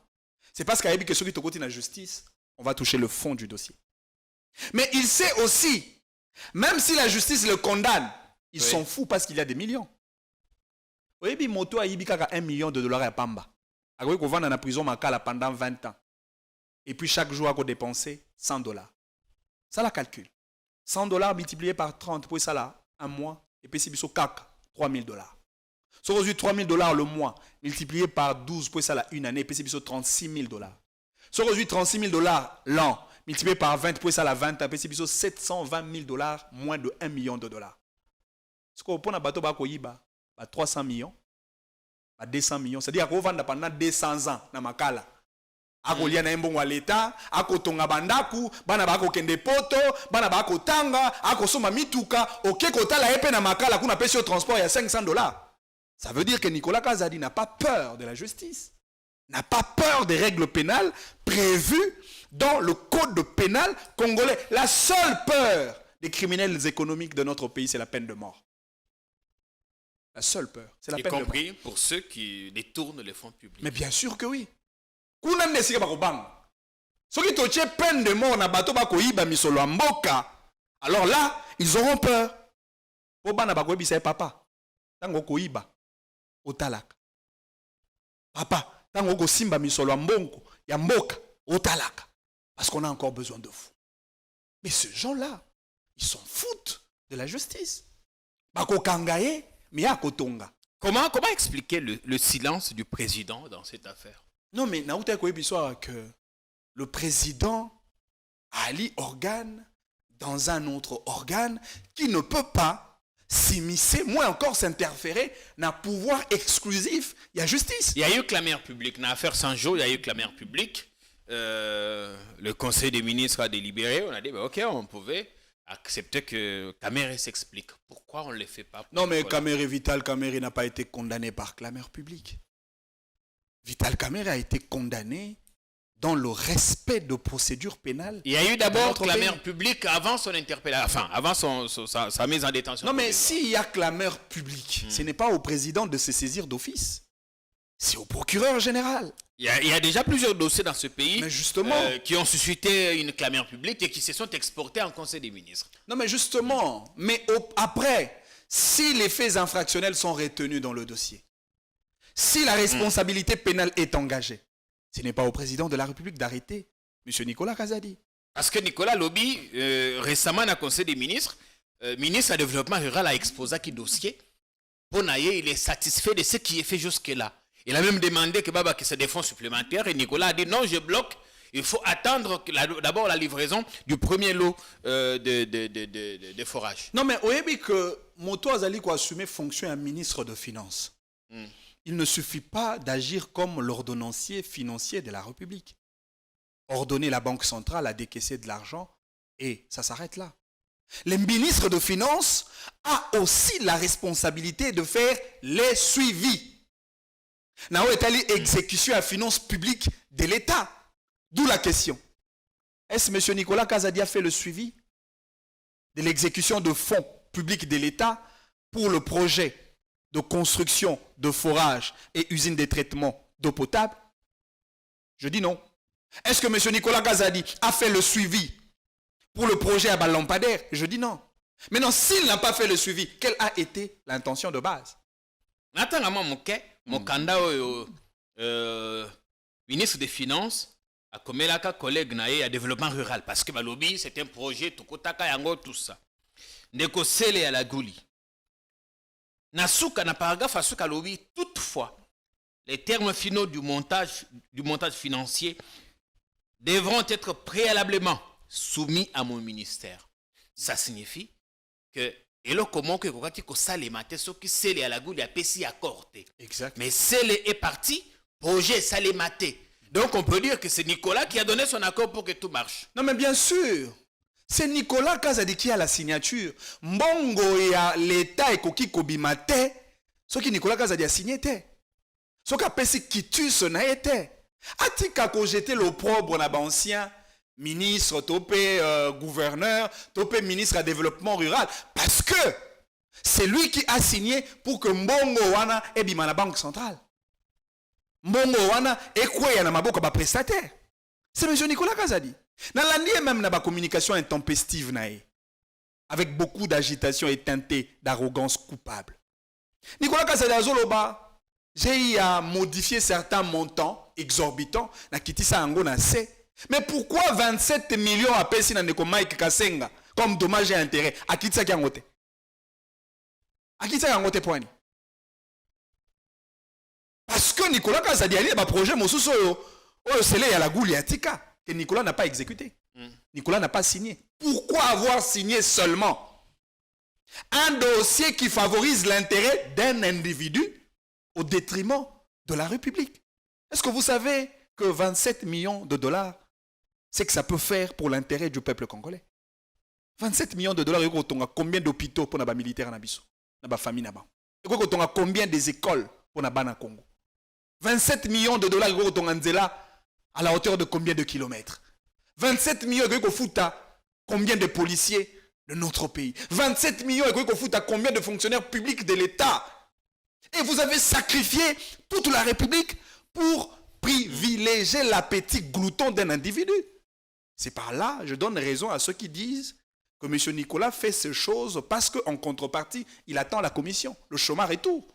C'est parce qu'il y a que ceux qui te côté la justice, on va toucher le fond du dossier. Mais il sait aussi, même si la justice le condamne, ils s'en foutent parce qu'il y a des millions. Oui, moto a eu 1 million de dollars à Pamba. Il a vendre dans la prison pendant 20 ans. Et puis chaque jour, il a dépensé 100 dollars. Ça la calcule. 100 dollars multiplié par 30 pour ça là, un mois. Et puis c'est 3 000 dollars. Si on a 3 000 dollars le mois, multiplié par 12 pour ça là, une année, et puis c'est 36 000 dollars. Si on a 36 000 dollars l'an, multiplié par 20 pour ça là, 20 ans, et puis c'est 720 000 dollars, moins de 1 million de dollars. Ce qu'on prend un bateau, 300 millions, 200 millions. C'est-à-dire qu'on vend pendant 200 ans dans Makala. Akolia na mbongo wa leta, akotonga bandaku, bana bako kende poto, bana bako tanga, akosoma mituka, okekotala epe na Makala kuna pesi au transport il y a 500 dollars. Ça veut dire que Nicolas Kazadi n'a pas peur de la justice, n'a pas peur des règles pénales prévues dans le code pénal congolais. La seule peur des criminels économiques de notre pays, c'est la peine de mort. La seule peur, c'est la peine de mort. Y compris pour ceux qui détournent les fonds publics. Mais bien sûr que oui. Kuna nesika bakobanga. Soki toche peine de mort na bato bakoyiba misolo ya mboka. Alors là, ils auront peur. Obana bakoyebisa papa. Tango koyiba otalaka. Papa, tango ko simba misolo ya mbongo ya mboka otalaka. Parce qu'on a encore besoin de vous. Mais ces gens-là, ils s'en foutent de la justice. Bako kangaye, mais ya kotonga. Comment expliquer le silence du président dans cette affaire? Non, mais Naouta Koyebi que le président a ali organe dans un autre organe qui ne peut pas s'immiscer, moins encore s'interférer dans le pouvoir exclusif. Il y a justice. Il y a eu clameur publique. Dans l'affaire Sanjo, il y a eu clameur publique. Le Conseil des ministres a délibéré. On a dit, bah, ok, on pouvait accepter que Caméré s'explique. Pourquoi on ne le fait pas? Non, mais Caméré, Vital Caméré n'a pas été condamné par clameur publique. Vital Caméré a été condamné dans le respect de procédures pénales. Il y a eu d'abord clameur publique avant son interpellation, enfin, avant sa mise en détention. Non, mais s'il y a clameur publique, ce n'est pas au président de se saisir d'office. C'est au procureur général. Il y a déjà plusieurs dossiers dans ce pays mais justement, qui ont suscité une clameur publique et qui se sont exportés en Conseil des ministres. Non, mais justement, après, si les faits infractionnels sont retenus dans le dossier, si la responsabilité pénale est engagée, ce n'est pas au président de la République d'arrêter M. Nicolas Kazadi. Parce que Nicolas Lobby, récemment dans le Conseil des ministres, ministre du Développement rural a exposé qui dossier. Bonaye, il est satisfait de ce qui est fait jusque-là. Il a même demandé que Baba que c'est des fonds supplémentaires et Nicolas a dit non, je bloque. Il faut attendre d'abord la livraison du premier lot de forage. Non, mais oyebi que Moto Azali ko assumer fonction un ministre de Finances. Il ne suffit pas d'agir comme l'ordonnancier financier de la République. Ordonner la Banque centrale à décaisser de l'argent et ça s'arrête là. Le ministre de Finances a aussi la responsabilité de faire les suivis. Nao est allé exécution à finances publiques de l'État. D'où la question. Est-ce que M. Nicolas Kazadi a fait le suivi de l'exécution de fonds publics de l'État pour le projet de construction de forages et usines de traitement d'eau potable? Je dis non. Est-ce que M. Nicolas Kazadi a fait le suivi pour le projet à bas lampadaire? Je dis non. Maintenant, s'il n'a pas fait le suivi, quelle a été l'intention de base? Nathan mon candidat ministre des Finances a comme un collègue à développement rural parce que Balobi c'est un projet tout tout ça. Ndeko Sele à la Gouli. Nasuka na paragraphe asuka lobi toutefois les termes finaux du montage financier devront être préalablement soumis à mon ministère. Ça signifie que et là comment que kokati ko salemate soki Sele à la Gouli a pesi accordé. Exact. Mais Sele est parti, projet salemate. Donc on peut dire que c'est Nicolas qui a donné son accord pour que tout marche. Non mais bien sûr. C'est Nicolas Kazadi qui a la signature. Mbongo ya l'État et koki kobimate. Ce qui Nicolas Kazadi a signé était. Ce qui a pesi kitus na été. Atika ko jeter l'opprobre na ba ancien ministre, topé gouverneur, topé ministre à développement rural. Parce que c'est lui qui a signé pour que Mbongo wana ebima na banque centrale. Mbongo wana ekweya na maboko ba prestataire. C'est M. Nicolas Kazadi. Dans l'année même na ba communication intempestive nae, avec beaucoup d'agitation et teintée d'arrogance coupable. Nicolas Kazadi azoloba, j'ai modifié certains montants exorbitants na kitisa ango na C. Mais pourquoi 27 millions à pesi na ndeko Mike Kasenga comme dommage et intérêt à kitisa ki angote? A kitisa angote poani? Parce que Nicolas Kazadi a ba projet mosusu oyo Sele ya la Gouli atika que Nicolas n'a pas exécuté. Nicolas n'a pas signé. Pourquoi avoir signé seulement un dossier qui favorise l'intérêt d'un individu au détriment de la République? Est-ce que vous savez que 27 millions de dollars, c'est que ça peut faire pour l'intérêt du peuple congolais? 27 millions de dollars, combien d'hôpitaux pour les militaires en Abisso, pour la famille là-bas? Combien des écoles pour le Congo? 27 millions de dollars, à la hauteur de combien de kilomètres? 27 millions, combien de policiers de notre pays? 27 millions, combien de fonctionnaires publics de l'État? Et vous avez sacrifié toute la République pour privilégier l'appétit glouton d'un individu. C'est par là, je donne raison à ceux qui disent que M. Nicolas fait ces choses parce qu'en contrepartie, il attend la commission, le chômage et tout.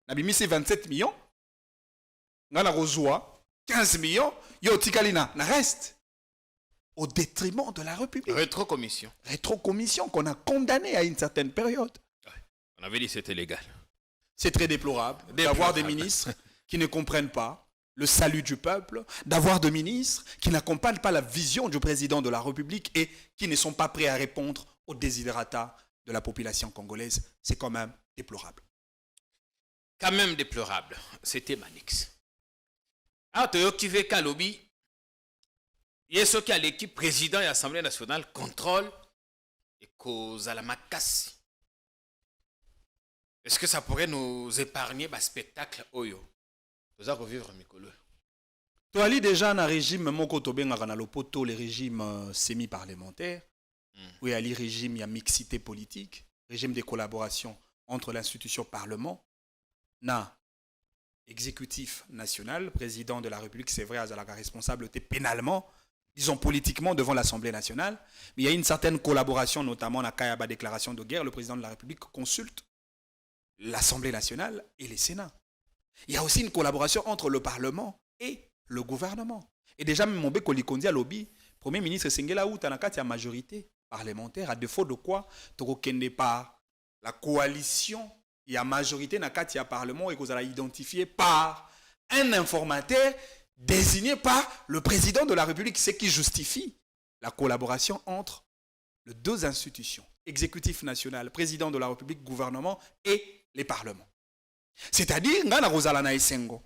Nabimi, c'est 27 millions. Nana Rozoa, 15 millions. Yo Tikalina, na reste. Au détriment de la République. Rétrocommission. Rétrocommission qu'on a condamnée à une certaine période. On avait dit que c'était légal. C'est très déplorable d'avoir des ministres qui ne comprennent pas le salut du peuple, d'avoir des ministres qui n'accompagnent pas la vision du président de la République et qui ne sont pas prêts à répondre aux desiderata de la population congolaise. C'est quand même déplorable. Quand même déplorable. C'était Manix. Alors, Toyoki Veka Lobby, il y a ceux qui à l'équipe président et Assemblée nationale contrôle et cause à la makasi. Est-ce que ça pourrait nous épargner un spectacle Oyo? Nous allons revivre Mikolo. Tu as déjà un régime, moko tobenga na lopoto, les régimes semi-parlementaires, où il y a le régime, il y a mixité politique, régime de collaboration entre l'institution Parlement, na exécutif national, président de la République, c'est vrai, Azalaka responsable pénalement, disons politiquement devant l'Assemblée nationale, mais il y a une certaine collaboration, notamment dans la Kayaba déclaration de guerre, le président de la République consulte l'Assemblée nationale et les Sénats. Il y a aussi une collaboration entre le Parlement et le gouvernement. Et déjà, mon bé Kolikondi à lobby, Premier ministre Sengela Outa na kati ya majorité parlementaire, à défaut de quoi, Tokokende par la coalition, il y a majorité na kati ya Parlement et qu'on a identifié par un informateur désigné par le président de la République, ce qui justifie la collaboration entre les deux institutions, exécutif national, président de la République, gouvernement et les parlements. C'est-à-dire, ngana rozala na esengo.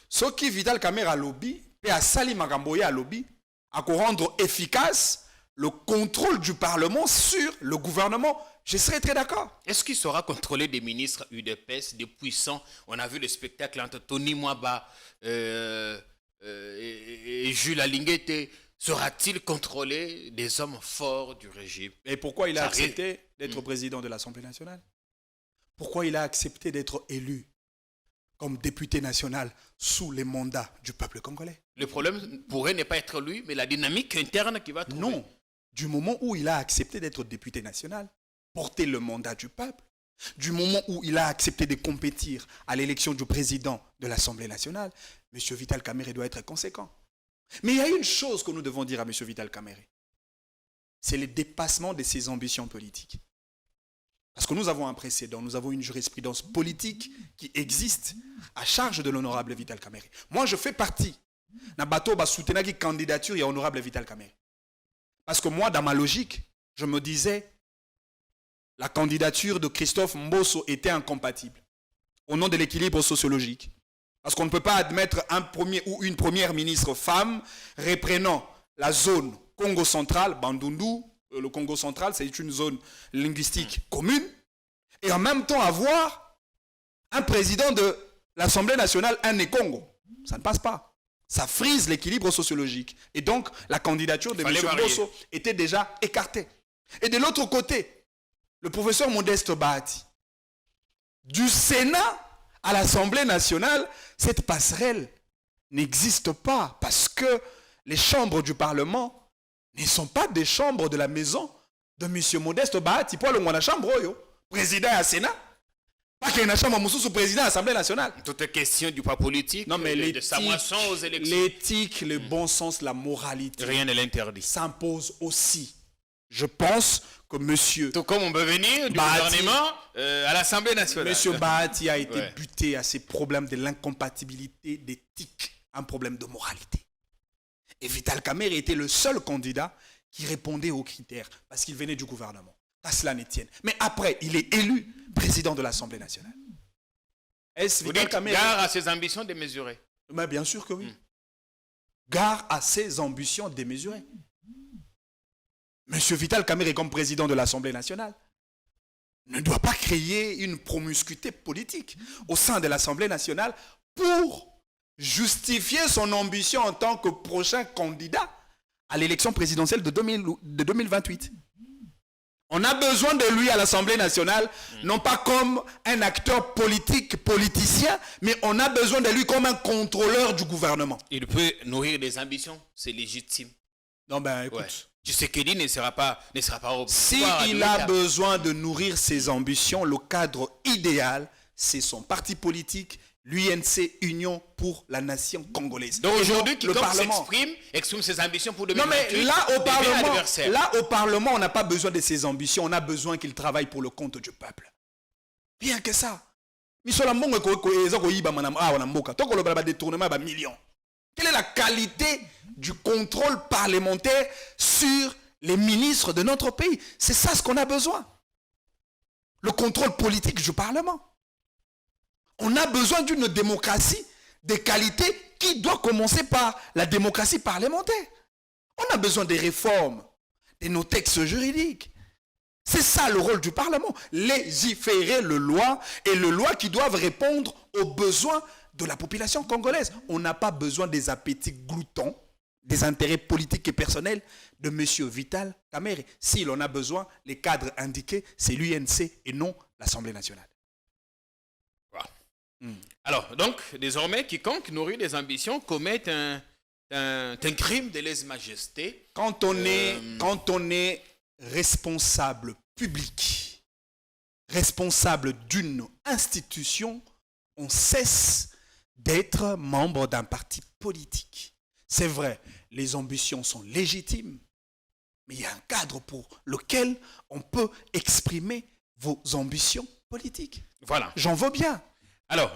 Ce qui Vital Kamerhe lobby, et à Sali Magamboya lobby, à rendre efficace le contrôle du Parlement sur le gouvernement, je serais très d'accord. Est-ce qu'il sera contrôlé des ministres UDPS, des puissants? On a vu le spectacle entre Tony Mwaba et Jules Alinguete. Sera-t-il contrôlé des hommes forts du régime? Et pourquoi il a accepté d'être président de l'Assemblée nationale? Pourquoi il a accepté d'être élu comme député national sous les mandats du peuple congolais? Le problème pourrait ne pas être lui, mais la dynamique interne qui va trouver. Non. Du moment où il a accepté d'être député national, porter le mandat du peuple, du moment où il a accepté de compétir à l'élection du président de l'Assemblée nationale, M. Vital Kamerhe doit être conséquent. Mais il y a une chose que nous devons dire à M. Vital Kamerhe. C'est le dépassement de ses ambitions politiques. Parce que nous avons un précédent, nous avons une jurisprudence politique qui existe à charge de l'honorable Vital Kamerhe. Moi, je fais partie d'un bateau qui soutient la candidature et honorable Vital Kamerhe. Parce que moi, dans ma logique, je me disais, la candidature de Christophe Mbosso était incompatible au nom de l'équilibre sociologique. Parce qu'on ne peut pas admettre un premier ou une première ministre femme reprenant la zone Congo central, Bandundu. Le Congo central, c'est une zone linguistique commune. Et en même temps avoir un président de l'Assemblée nationale, un Congo. Ça ne passe pas. Ça frise l'équilibre sociologique. Et donc, la candidature de M. Mbosso était déjà écartée. Et de l'autre côté, le professeur Modeste Bahati, du Sénat à l'Assemblée nationale, cette passerelle n'existe pas parce que les chambres du Parlement ne sont pas des chambres de la maison de M. Modeste Bahati. Pour le chambre, président à Sénat. Pas qu'il y ait une chambre sous président à l'Assemblée nationale. Toute question du poids politique, non, mais de sa moisson aux élections. L'éthique, le bon sens, la moralité. Rien ne l'interdit. S'impose aussi. Je pense que monsieur... Tout comme on peut venir du gouvernement à l'Assemblée nationale. Monsieur Bahati a été buté à ces problèmes de l'incompatibilité d'éthique, un problème de moralité. Et Vital Kamerhe était le seul candidat qui répondait aux critères parce qu'il venait du gouvernement. À cela ne tienne. Mais après, il est élu président de l'Assemblée nationale. Est-ce Vous Vital dites Kamerhe... gare à ses ambitions démesurées? Mais bien sûr que oui. Gare à ses ambitions démesurées. Monsieur Vital Kamerhe, comme président de l'Assemblée nationale, ne doit pas créer une promiscuité politique au sein de l'Assemblée nationale pour justifier son ambition en tant que prochain candidat à l'élection présidentielle de 2028. On a besoin de lui à l'Assemblée nationale, non pas comme un acteur politique, politicien, mais on a besoin de lui comme un contrôleur du gouvernement. Il peut nourrir des ambitions, c'est légitime. Non ben écoute... Ouais. Tshisekedi ne sera pas au pouvoir. S'il a besoin de nourrir ses ambitions, le cadre idéal, c'est son parti politique, l'UNC, Union pour la nation congolaise. Donc aujourd'hui, quiconque exprime ses ambitions pour 2028. Non mais là au Parlement, on n'a pas besoin de ses ambitions, on a besoin qu'il travaille pour le compte du peuple. Bien que ça. Quelle est la qualité du contrôle parlementaire sur les ministres de notre pays? C'est ça ce qu'on a besoin. Le contrôle politique du Parlement. On a besoin d'une démocratie de qualité qui doit commencer par la démocratie parlementaire. On a besoin des réformes de nos textes juridiques. C'est ça le rôle du Parlement. Légiférer le loi et le loi qui doivent répondre aux besoins de la population congolaise. On n'a pas besoin des appétits gloutons, des intérêts politiques et personnels de M. Vital Kamerhe. S'il en a besoin, les cadres indiqués, c'est l'UNC et non l'Assemblée nationale. Voilà. Alors, donc, désormais, quiconque nourrit des ambitions commet un crime de lèse-majesté. Quand on est responsable public, responsable d'une institution, on cesse d'être membre d'un parti politique. C'est vrai, les ambitions sont légitimes, mais il y a un cadre pour lequel on peut exprimer vos ambitions politiques. Voilà. J'en veux bien. Alors,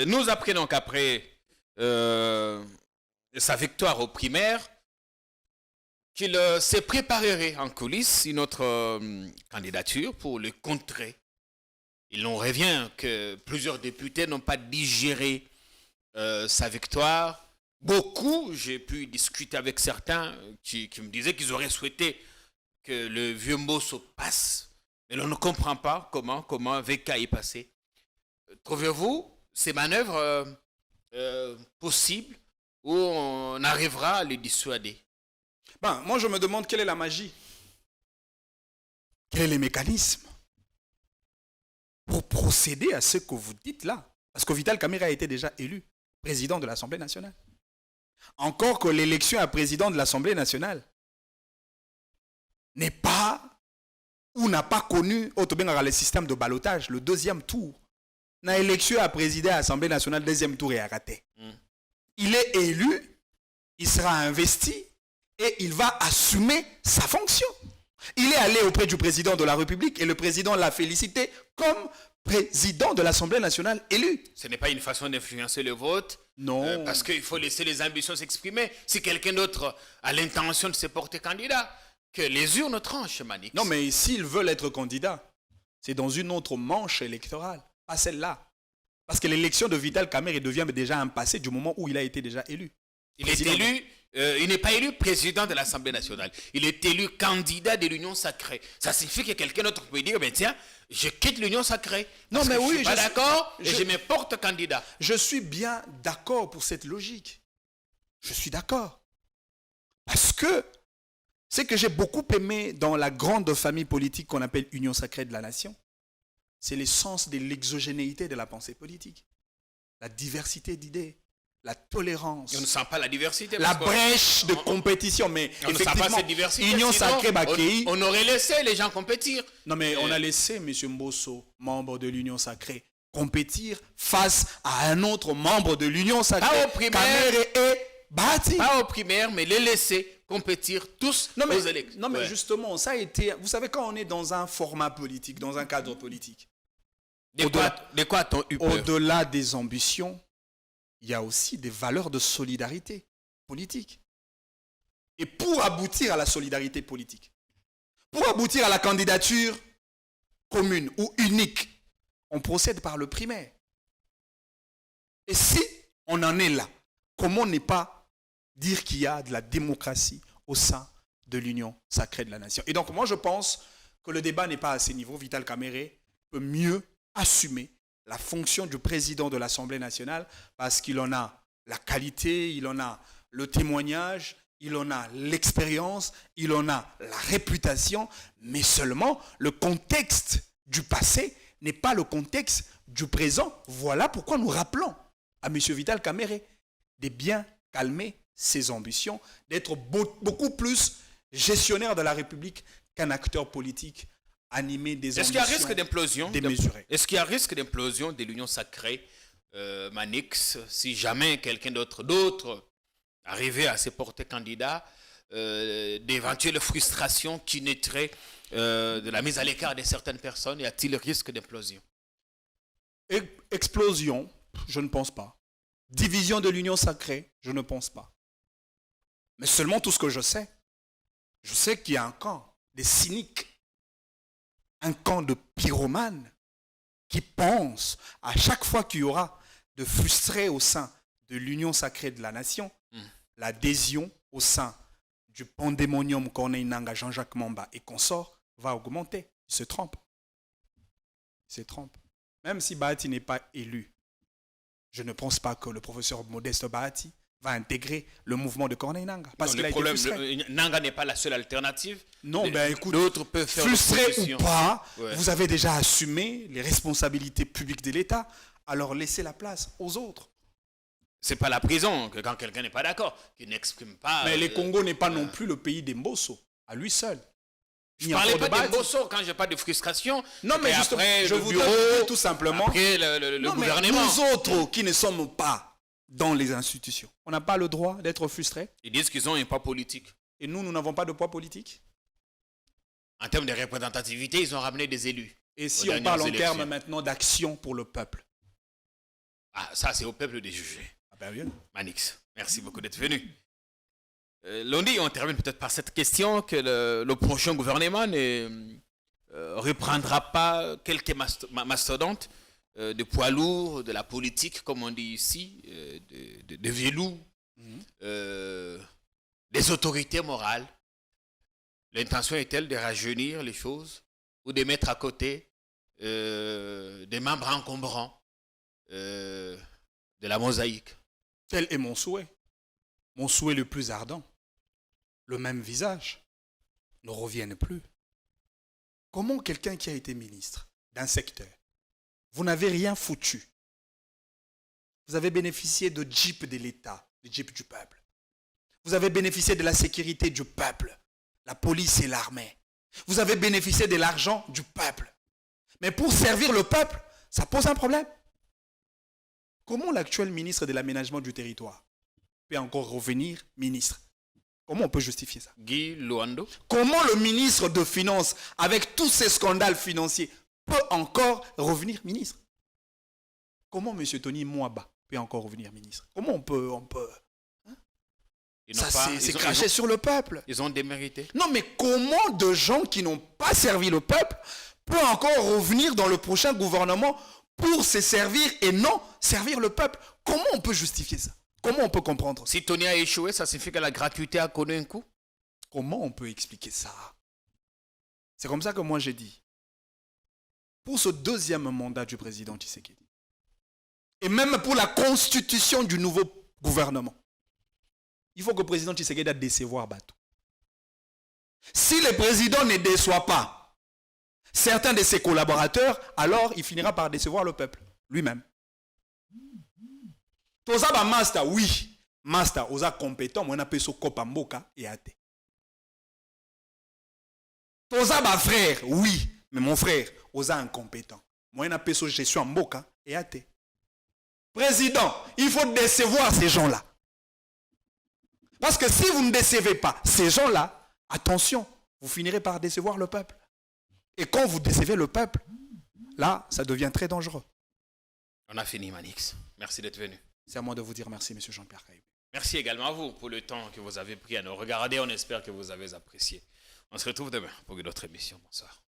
nous apprenons qu'après sa victoire aux primaires, qu'il se préparerait en coulisses une autre candidature pour le contrer. Il nous revient que plusieurs députés n'ont pas digéré sa victoire. Beaucoup, j'ai pu discuter avec certains qui me disaient qu'ils auraient souhaité que le vieux Mbosso passe, mais l'on ne comprend pas comment VK est passé. Trouvez-vous ces manœuvres possibles où on arrivera à les dissuader? Moi, je me demande quelle est la magie. Quel est le mécanisme pour procéder à ce que vous dites là? Parce que Vital Kamerhe a été déjà élu président de l'Assemblée nationale. Encore que l'élection à président de l'Assemblée nationale n'est pas ou n'a pas connu le système de ballottage, le deuxième tour. L'élection à présider à l'Assemblée nationale, deuxième tour est raté. Il est élu, il sera investi et il va assumer sa fonction. Il est allé auprès du président de la République et le président l'a félicité comme président de l'Assemblée nationale élu. Ce n'est pas une façon d'influencer le vote. Non. Parce qu'il faut laisser les ambitions s'exprimer. Si quelqu'un d'autre a l'intention de se porter candidat, que les urnes tranchent, Manix. Non, mais s'ils veulent être candidats, c'est dans une autre manche électorale, pas celle-là. Parce que l'élection de Vital Kamerhe devient déjà un passé du moment où il a été déjà élu. Il est élu, il n'est pas élu président de l'Assemblée nationale. Il est élu candidat de l'Union sacrée. Ça signifie que quelqu'un d'autre peut dire, tiens, je quitte l'Union sacrée. Non, mais je oui, suis pas d'accord et je me porte candidat. Je suis bien d'accord pour cette logique. Je suis d'accord. Parce que ce que j'ai beaucoup aimé dans la grande famille politique qu'on appelle Union sacrée de la nation, c'est l'essence de l'exogénéité de la pensée politique. La diversité d'idées, la tolérance. On ne sent pas la diversité. La brèche de compétition. Mais on effectivement, ne sent pas cette diversité. Union sacrée Bakei. On aurait laissé les gens compétir. Non, mais on a laissé M. Mbosso, membre de l'Union sacrée, compétir face à un autre membre de l'Union sacrée. Pas aux primaires. Kamerhe et Bahati. Pas aux primaires, mais les laisser compétir tous aux élections. Non, mais justement, ça a été... Vous savez, quand on est dans un format politique, dans un cadre politique, de quoi a-t-on eu peur? Au-delà des ambitions, il y a aussi des valeurs de solidarité politique. Et pour aboutir à la solidarité politique, pour aboutir à la candidature commune ou unique, on procède par le primaire. Et si on en est là, comment ne pas dire qu'il y a de la démocratie au sein de l'Union sacrée de la nation? Et donc moi je pense que le débat n'est pas à ce niveau. Vital Kamerhe peut mieux assumer la fonction du président de l'Assemblée nationale parce qu'il en a la qualité, il en a le témoignage, il en a l'expérience, il en a la réputation, mais seulement le contexte du passé n'est pas le contexte du présent. Voilà pourquoi nous rappelons à M. Vital Kamerhe de bien calmer ses ambitions, d'être beaucoup plus gestionnaire de la République qu'un acteur politique animé des ambitions. Est-ce qu'il y a risque d'implosion démesurée? Est-ce qu'il y a risque d'implosion de l'Union sacrée, Manix, si jamais quelqu'un d'autre arrivait à se porter candidat, d'éventuelles frustrations qui naîtraient de la mise à l'écart de certaines personnes? Y a-t-il risque d'implosion? Explosion, je ne pense pas. Division de l'union sacrée, je ne pense pas. Mais seulement tout ce que je sais qu'il y a un camp des cyniques, un camp de pyromanes qui pensent à chaque fois qu'il y aura de frustrés au sein de l'union sacrée de la nation, l'adhésion au sein du pandémonium Corneille Nangaa, Jean-Jacques Mamba et consorts va augmenter. Ils se trompent. Même si Bahati n'est pas élu, je ne pense pas que le professeur Modeste Bahati va intégrer le mouvement de Corneille Nangaa. Parce qu'il a été frustré. Nangaa n'est pas la seule alternative. Non, écoute, d'autres peuvent faire frustré l'opposition. ou pas, Ouais. vous avez déjà assumé les responsabilités publiques de l'État, alors laissez la place aux autres. C'est pas la prison que quand quelqu'un n'est pas d'accord, qu'il n'exprime pas. Mais le Congo n'est pas non plus le pays des Mbosso, à lui seul. Je ne parlais pas de Mbosso quand j'ai pas de frustration. Non, mais Et justement, après, je le voudrais bureau, dire tout simplement. après le Non, mais gouvernement. nous autres qui ne sommes pas dans les institutions, on n'a pas le droit d'être frustrés. Ils disent qu'ils ont un poids politique. Et nous n'avons pas de poids politique. En termes de représentativité, ils ont ramené des élus. Et si Aux on parle en dernières termes élections. maintenant d'action pour le peuple? Ah, ça, c'est au peuple de juger. Ah ben bien. Manix, merci beaucoup d'être venu. Lundi, on termine peut-être par cette question que le prochain gouvernement ne reprendra pas quelques mastodontes de poids lourds, de la politique, comme on dit ici, de vélous, des autorités morales. L'intention est-elle de rajeunir les choses ou de mettre à côté des membres encombrants de la mosaïque? Tel est mon souhait. Mon souhait le plus ardent. Le même visage ne revienne plus. Comment quelqu'un qui a été ministre d'un secteur, vous n'avez rien foutu. Vous avez bénéficié de jeeps de l'État, des jeeps du peuple. Vous avez bénéficié de la sécurité du peuple, la police et l'armée. Vous avez bénéficié de l'argent du peuple. Mais pour servir le peuple, ça pose un problème. Comment l'actuel ministre de l'aménagement du territoire peut encore revenir ministre? Comment on peut justifier ça? Guy Luando. Comment le ministre de Finances, avec tous ces scandales financiers, peut encore revenir ministre? Comment M. Tony Mwaba peut encore revenir ministre? Comment on peut ça, c'est craché sur le peuple. Ils ont démérité. Non, mais comment de gens qui n'ont pas servi le peuple peuvent encore revenir dans le prochain gouvernement pour se servir et non servir le peuple? Comment on peut justifier ça? Comment on peut comprendre ça? Si Tony a échoué, ça signifie que la gratuité a connu un coup? Comment on peut expliquer ça? C'est comme ça que moi j'ai dit. Pour ce deuxième mandat du président Tshisekedi, et même pour la constitution du nouveau gouvernement, il faut que le président Tshisekedi décevoir Batou. Si le président ne déçoit pas certains de ses collaborateurs, alors il finira par décevoir le peuple lui-même. Toza ba master, oui. Master, oza compétent, moi na peso kopa mboka et ate. Toza ba frère, oui. Mais mon frère, oza incompétent. Moi na peso gestion mboka et ate. Président, il faut décevoir ces gens-là. Parce que si vous ne décevez pas ces gens-là, attention, vous finirez par décevoir le peuple. Et quand vous décevez le peuple, là, ça devient très dangereux. On a fini, Manix. Merci d'être venu. C'est à moi de vous dire merci, M. Jean-Pierre Caillou. Merci également à vous pour le temps que vous avez pris à nous regarder. On espère que vous avez apprécié. On se retrouve demain pour une autre émission. Bonsoir.